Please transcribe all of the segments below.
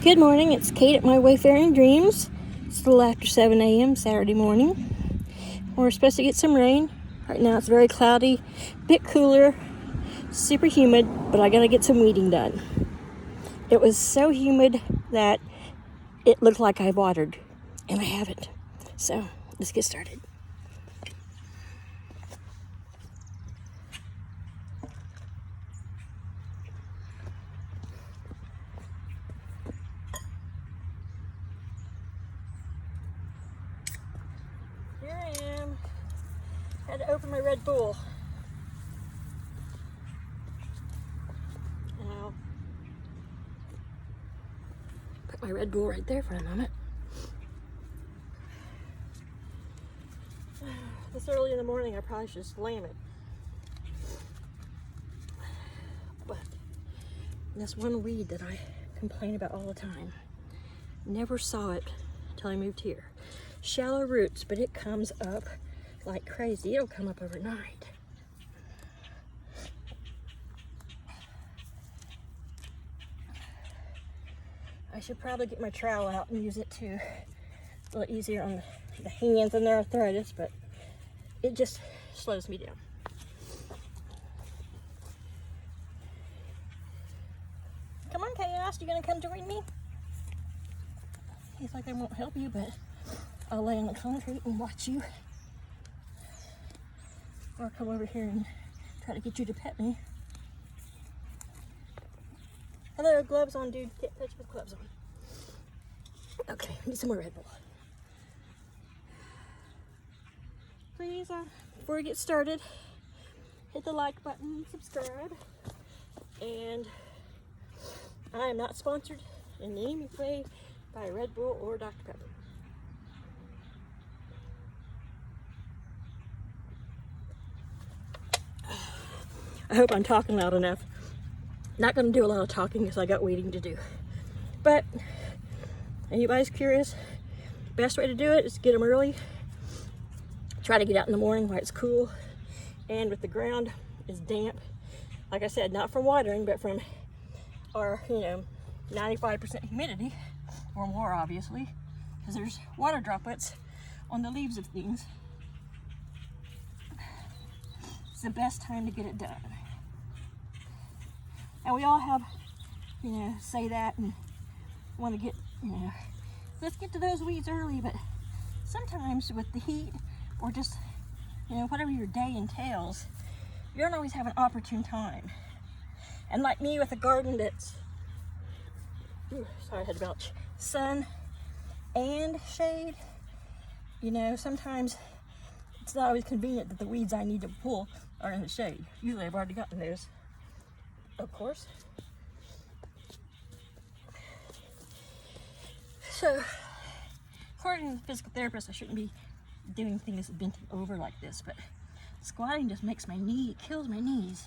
Good morning, it's Kate at My Wayfaring Dreams. It's a little after 7 a.m. Saturday morning. We're supposed to get some rain. Right now it's very cloudy, a bit cooler, super humid, but I gotta get some weeding done. It was so humid that it looked like I watered, and I haven't. So let's get started. Here I am. Had to open my Red Bull. And I'll put my Red Bull right there for a moment. This early in the morning, I probably should slam it. But this one weed that I complain about all the time, never saw it until I moved here. Shallow roots, but it comes up like crazy. It'll come up overnight. I should probably get my trowel out and use it too. It's a little easier on the hands and their arthritis, but it just slows me down. Come on, Chaos, you gonna come join me? He's like, I won't help you, but I'll lay on the concrete and watch you. Or I'll come over here and try to get you to pet me. Hello, gloves on, dude. Get touch with gloves on. Okay, need some more Red Bull. Please, before we get started, hit the like button, subscribe, and I am not sponsored in any way by Red Bull or Dr. Pepper. I hope I'm talking loud enough. Not going to do a lot of talking because I got weeding to do. But anybody's curious, best way to do it is get them early. Try to get out in the morning while it's cool and with the ground is damp. Like I said, not from watering, but from our, 95% humidity or more, obviously, because there's water droplets on the leaves of things. It's the best time to get it done. And we all have, say that and want to get, let's get to those weeds early, but sometimes with the heat or just, whatever your day entails, you don't always have an opportune time. And like me with a garden that's, sorry, I had to belch, sun and shade, sometimes it's not always convenient that the weeds I need to pull are in the shade. Usually I've already gotten those, of course. So, according to the physical therapist, I shouldn't be doing things bent over like this, but squatting just makes my knee, it kills my knees.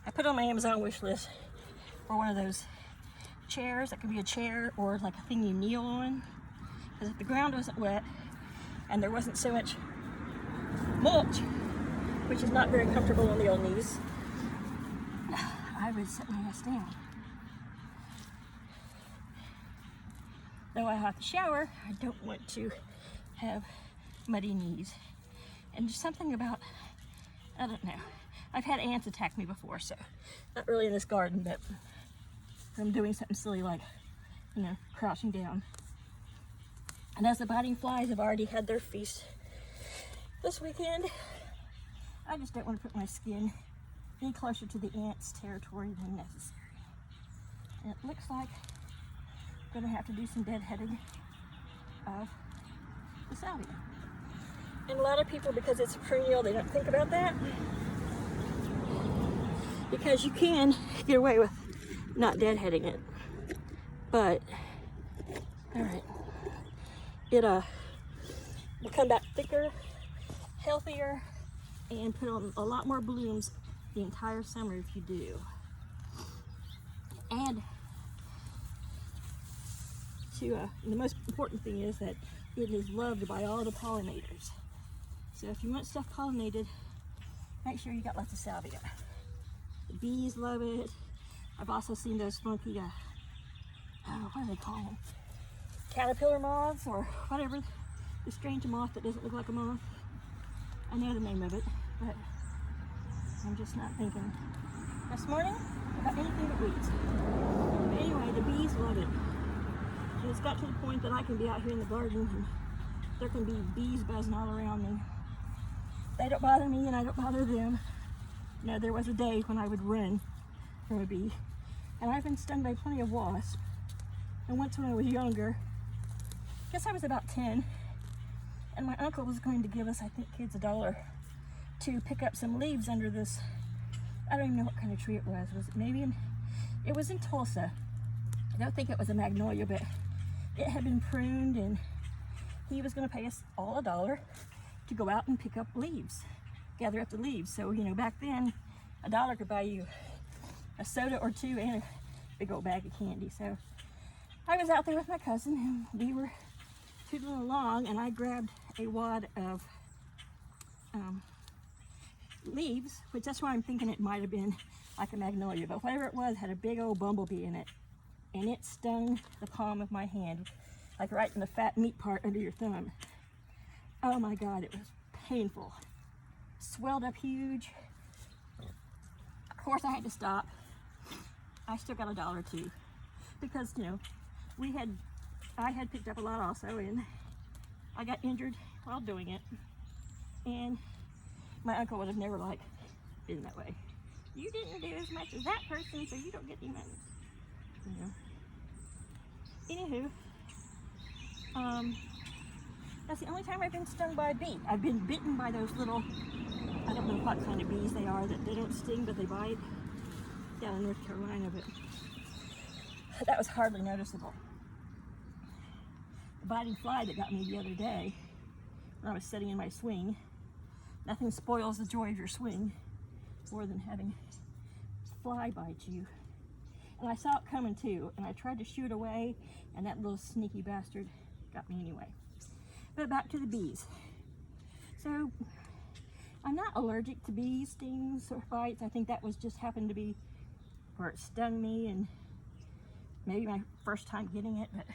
I put on my Amazon wish list for one of those chairs that could be a chair or like a thing you kneel on, because if the ground wasn't wet and there wasn't so much mulch, which is not very comfortable on the old knees, I would set my ass down. Though I have to shower, I don't want to have muddy knees. And just something about, I don't know. I've had ants attack me before, so not really in this garden, but I'm doing something silly like, crouching down. And as the biting flies have already had their feast this weekend, I just don't want to put my skin any closer to the ants' territory than necessary. And it looks like I'm going to have to do some deadheading of the salvia. And a lot of people, because it's a perennial, they don't think about that. Because you can get away with not deadheading it. But, alright, it will come back thicker, healthier, and put on a lot more blooms the entire summer if you do. And the most important thing is that it is loved by all the pollinators. So if you want stuff pollinated, make sure you got lots of salvia. The bees love it. I've also seen those funky oh, what do they call them? Caterpillar moths or whatever. The strange moth that doesn't look like a moth. I know the name of it, but I'm just not thinking this morning about anything but weeds. But anyway, the bees love it. And it's got to the point that I can be out here in the garden and there can be bees buzzing all around me. They don't bother me and I don't bother them. You know, there was a day when I would run from a bee. And I've been stung by plenty of wasps. And once when I was younger, I guess I was about 10, and my uncle was going to give us, I think, kids $1 to pick up some leaves under this, I don't even know what kind of tree it was. Was it maybe it was in Tulsa. I don't think it was a magnolia, but it had been pruned, and he was going to pay us all $1 to go out and pick up leaves, gather up the leaves. So, you know, back then, $1 could buy you a soda or two and a big old bag of candy. So I was out there with my cousin, and we were tootling along, and I grabbed a wad of leaves, which that's why I'm thinking it might have been like a magnolia, but whatever it was had a big old bumblebee in it, and it stung the palm of my hand, like right in the fat meat part under your thumb. Oh my God, it was painful. Swelled up huge. Of course I had to stop. I still got $1 too, because, you know, I had picked up a lot also, and I got injured while doing it. And my uncle would have never been that way. You didn't do as much as that person, so you don't get any money. You know. Anywho, that's the only time I've been stung by a bee. I've been bitten by those little, I don't know what kind of bees they are, that they don't sting but they bite, down in North Carolina, but that was hardly noticeable. The biting fly that got me the other day when I was sitting in my swing, nothing spoils the joy of your swing more than having a fly bite you. And I saw it coming too, and I tried to shoo it away, and that little sneaky bastard got me anyway. But back to the bees. So I'm not allergic to bee stings or bites. I think that was just happened to be where it stung me, and maybe my first time getting it, but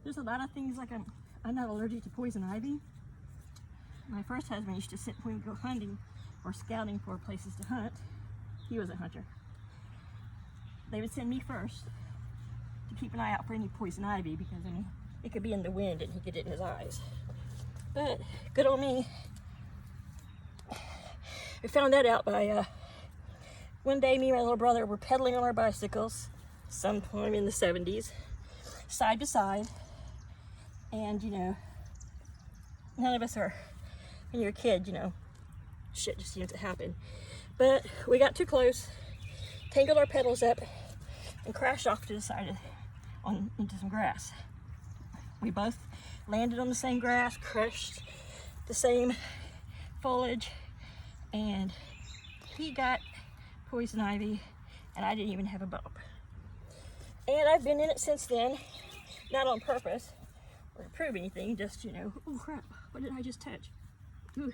there's a lot of things, like I'm not allergic to poison ivy. My first husband used to sit when we go hunting or scouting for places to hunt. He was a hunter. They would send me first to keep an eye out for any poison ivy, because I mean, it could be in the wind and he'd get it in his eyes. But good old me, I found that out by one day me and my little brother were pedaling on our bicycles sometime in the 70s, side to side, and you know, none of us are, when you're a kid, you know, shit just seems to happen. But we got too close, tangled our pedals up, and crashed off to the side into some grass. We both landed on the same grass, crushed the same foliage, and he got poison ivy, and I didn't even have a bump. And I've been in it since then, not on purpose or to prove anything, just, you know, oh crap, what did I just touch? Ooh,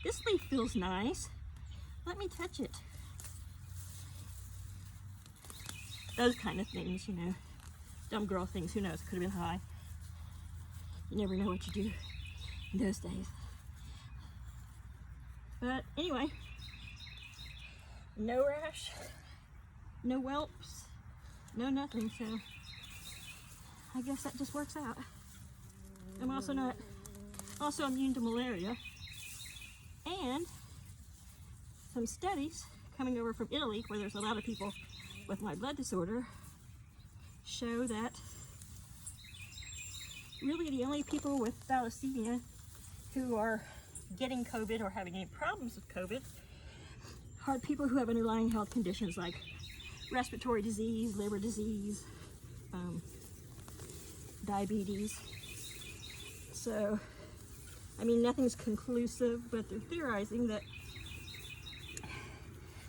this leaf feels nice. Let me touch it. Those kind of things, you know, dumb girl things, who knows, could have been high. You never know what you do in those days. But anyway, no rash, no whelps, no nothing, so I guess that just works out. I'm also immune to malaria, and some studies coming over from Italy, where there's a lot of people with my blood disorder, show that really the only people with thalassemia who are getting COVID or having any problems with COVID are people who have underlying health conditions like respiratory disease, liver disease, diabetes. So, I mean, nothing's conclusive, but they're theorizing that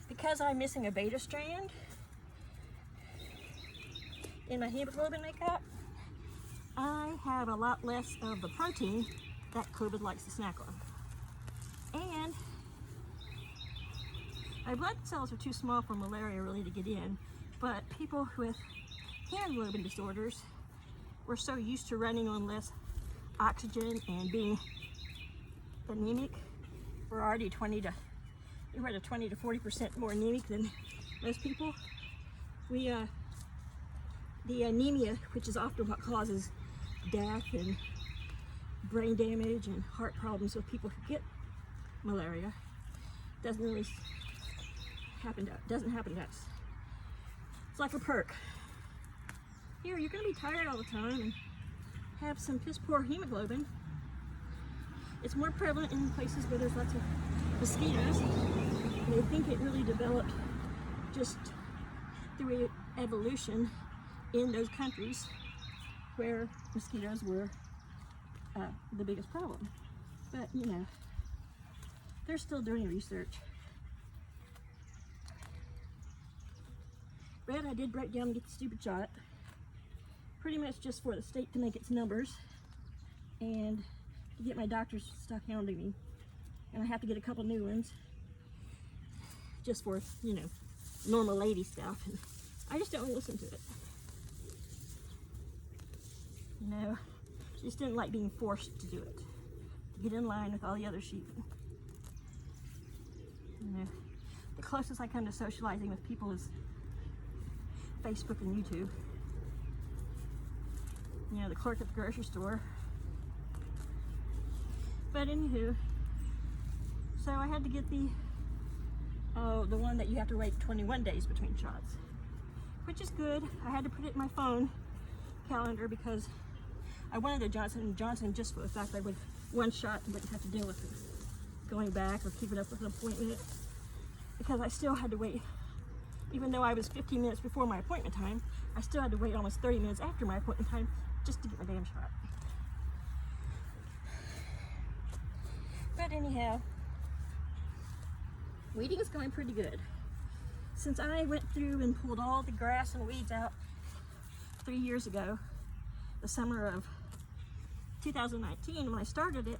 because I'm missing a beta strand in my hemoglobin makeup, I have a lot less of the protein that COVID likes to snack on. And my blood cells are too small for malaria really to get in, but people with hemoglobin disorders. We're so used to running on less oxygen and being anemic. We're already 20 to 40% more anemic than most people. The anemia, which is often what causes death and brain damage and heart problems with people who get malaria, doesn't happen to us. It's like a perk. Here, you're going to be tired all the time and have some piss poor hemoglobin. It's more prevalent in places where there's lots of mosquitoes. And they think it really developed just through evolution in those countries where mosquitoes were the biggest problem. But you know, they're still doing research. But I did break down and get the stupid shot, pretty much just for the state to make its numbers and to get my doctors to stop hounding me. And I have to get a couple new ones just for, you know, normal lady stuff. And I just don't listen to it. You know, I just didn't like being forced to do it, to get in line with all the other sheep. You know, the closest I come to socializing with people is Facebook and YouTube. You know, the clerk at the grocery store. But anywho, so I had to get the one that you have to wait 21 days between shots, which is good. I had to put it in my phone calendar because I wanted a Johnson & Johnson just for the fact that I would one shot and wouldn't have to deal with it going back or keeping up with an appointment, because I still had to wait. Even though I was 15 minutes before my appointment time, I still had to wait almost 30 minutes after my appointment time just to get my damn shot. But anyhow, weeding is going pretty good. Since I went through and pulled all the grass and weeds out 3 years ago, the summer of 2019, when I started it,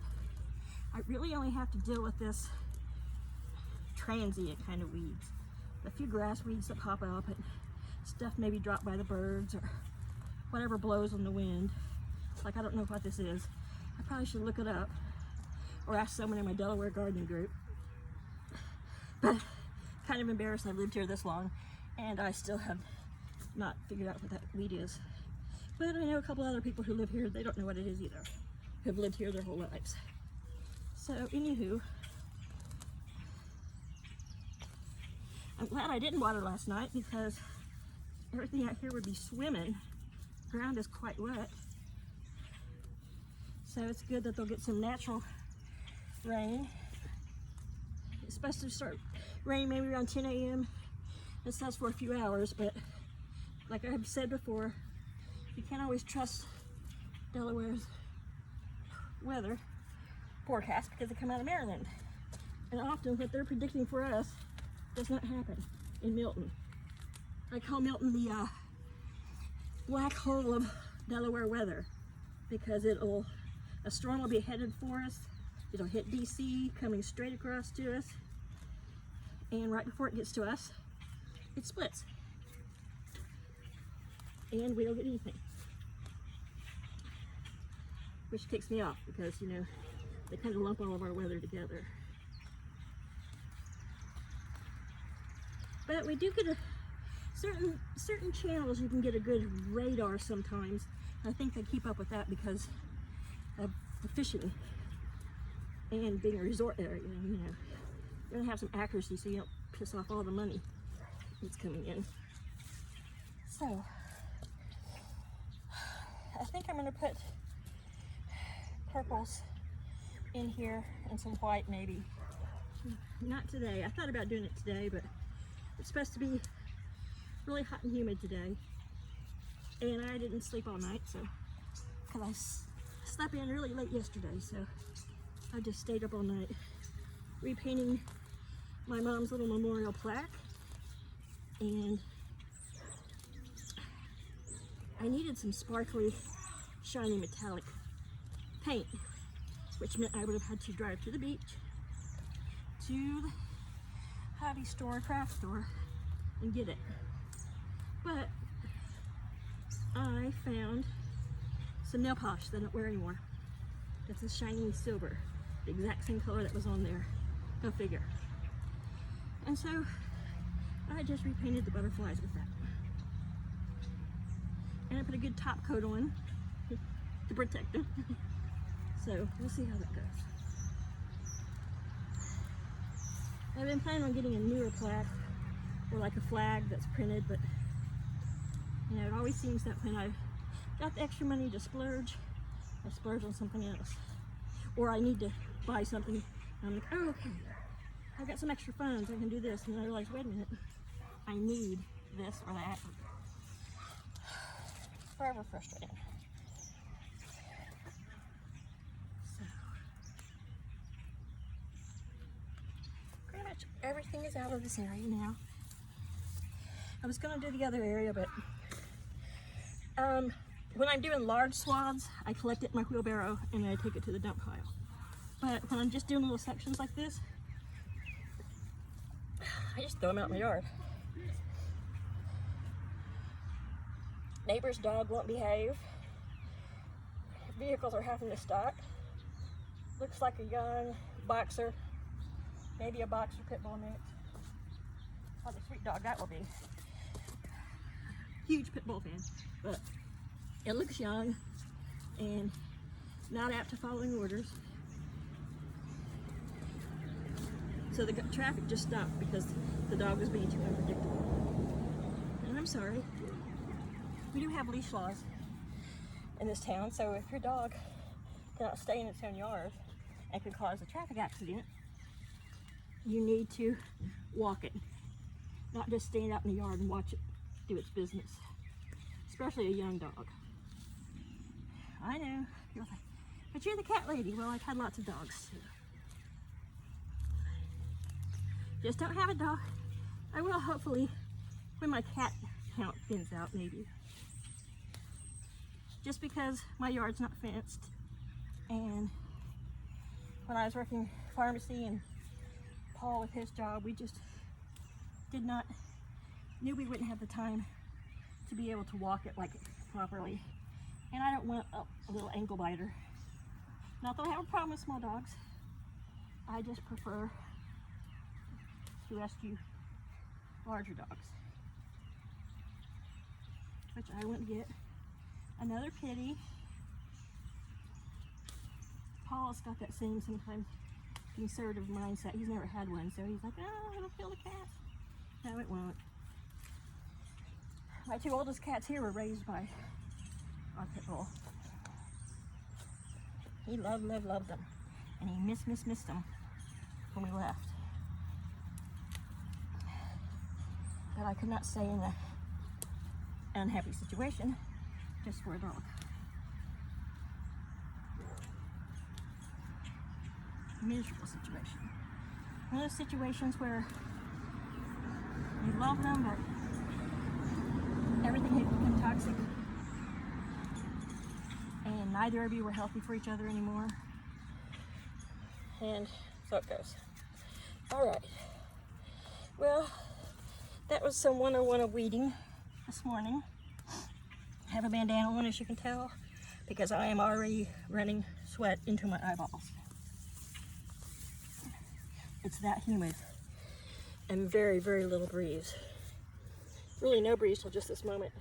I really only have to deal with this transient kind of weeds. A few grass weeds that pop up and stuff maybe dropped by the birds or whatever blows on the wind. Like, I don't know what this is. I probably should look it up or ask someone in my Delaware gardening group. But kind of embarrassed I've lived here this long and I still have not figured out what that weed is. But I know a couple other people who live here, they don't know what it is either, who've lived here their whole lives. So anywho, I'm glad I didn't water last night because everything out here would be swimming. The ground is quite wet. So it's good that they'll get some natural rain. It's supposed to start raining maybe around 10 a.m. It says for a few hours, but like I've said before, you can't always trust Delaware's weather forecast because they come out of Maryland. And often what they're predicting for us does not happen in Milton. I call Milton the black hole of Delaware weather because a storm will be headed for us. It'll hit DC, coming straight across to us, and right before it gets to us, it splits. And we don't get anything. Which kicks me off because, you know, they kind of lump all of our weather together. But we do get a certain channels you can get a good radar sometimes. I think they keep up with that because of the fishing and being a resort area, you know. You're gonna have some accuracy so you don't piss off all the money that's coming in. So I think I'm gonna put purples in here and some white maybe. Not today. I thought about doing it today, but it's supposed to be really hot and humid today. And I didn't sleep all night, so, because I slept in really late yesterday, so I just stayed up all night repainting my mom's little memorial plaque. And I needed some sparkly, shiny metallic paint, which meant I would have had to drive to the beach, to the hobby store, craft store, and get it. But I found some nail polish that I don't wear anymore. It's a shiny silver, the exact same color that was on there. Go figure. And so I just repainted the butterflies with that. And I put a good top coat on to protect them. So we'll see how that goes. I've been planning on getting a newer plaque or like a flag that's printed, but you know, it always seems that when I've got the extra money to splurge, I splurge on something else. Or I need to buy something, and I'm like, oh, okay, I've got some extra funds, I can do this, and I realize, wait a minute, I need this or that. Forever frustrating. So, pretty much everything is out of this area now. I was going to do the other area, but when I'm doing large swaths, I collect it in my wheelbarrow and I take it to the dump pile. But when I'm just doing little sections like this, I just throw them out in my yard. Neighbor's dog won't behave. Vehicles are having to stop. Looks like a young boxer, maybe a boxer pit bull mix. What a sweet dog that will be. Huge pit bull fan, but it looks young and not apt to following orders. So the traffic just stopped because the dog was being too unpredictable. And I'm sorry. We do have leash laws in this town, so if your dog cannot stay in its own yard and could cause a traffic accident, you need to walk it, not just stand out in the yard and watch it do its business, especially a young dog. I know, you're like, but you're the cat lady. Well, I've had lots of dogs too. Just don't have a dog. I will hopefully when my cat count thins out, maybe. Just because my yard's not fenced, and when I was working pharmacy and Paul with his job, we just knew we wouldn't have the time to be able to walk it like properly. And I don't want a little ankle biter. Not that I have a problem with small dogs. I just prefer to rescue larger dogs, which I went to get another kitty. Paul's got that same sometimes conservative mindset. He's never had one, so he's like, oh, it'll kill the cats. No, it won't. My two oldest cats here were raised by our pit bull. He loved them, and he missed them when we left. But I could not stay in an unhappy situation just for a dog. Miserable situation. One of those situations where you love them, but everything had become toxic, and neither of you were healthy for each other anymore. And so it goes. All right. Well, that was some 101 of weeding this morning. I have a bandana on, as you can tell, because I am already running sweat into my eyeballs. It's that humid and very, very little breeze. Really no breeze till just this moment.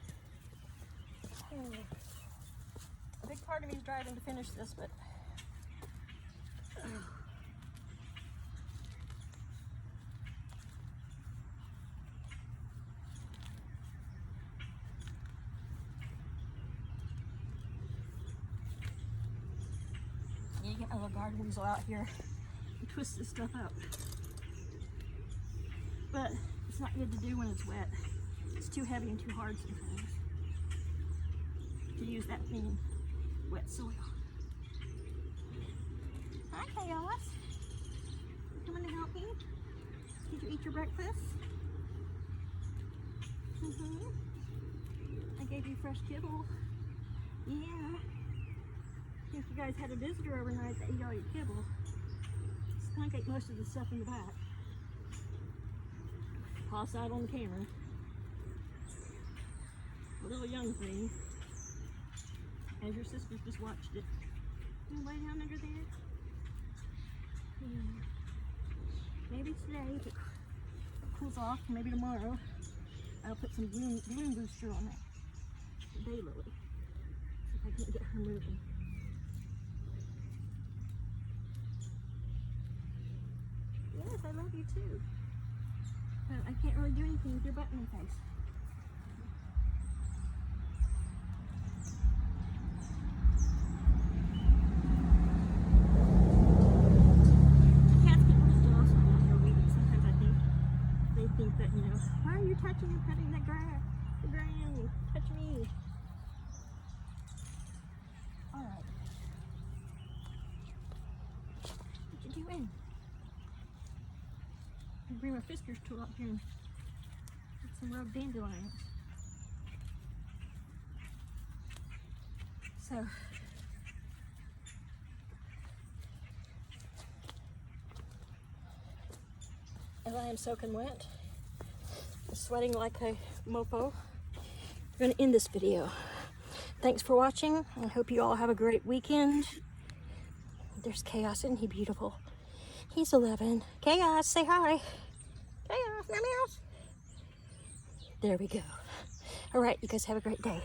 A big part of me is driving to finish this, but you get my little garden weasel out here and twist this stuff up. But it's not good to do when it's wet. It's too heavy and too hard sometimes to use that thin, wet soil. Hi, Chaos. You coming to help me? Did you eat your breakfast? I gave you fresh kibble. Yeah. If you guys had a visitor overnight that ate all your kibble, Skunk ate most of the stuff in the back. Paw out on the camera. A little young thing. as your sisters just watched it. You lay down under there. Yeah. Maybe today, if it cools off, maybe tomorrow, I'll put some bloom booster on that daylily. See if I can get her moving. Yes, I love you too. But I can't really do anything with your butt in my face. Cats get really jealous when I go weedy. Sometimes I think they think that, you know, why are you touching and petting the grass? The ground, touch me. Alright. What you doing? I bring my Fisker's tool up here and get some rug dandelions. So, as I am soaking wet, I'm sweating like a mofo, I'm going to end this video. Thanks for watching. I hope you all have a great weekend. There's Chaos, isn't he beautiful? He's 11. Chaos, say hi. Chaos, meow meow. There we go. All right, you guys have a great day.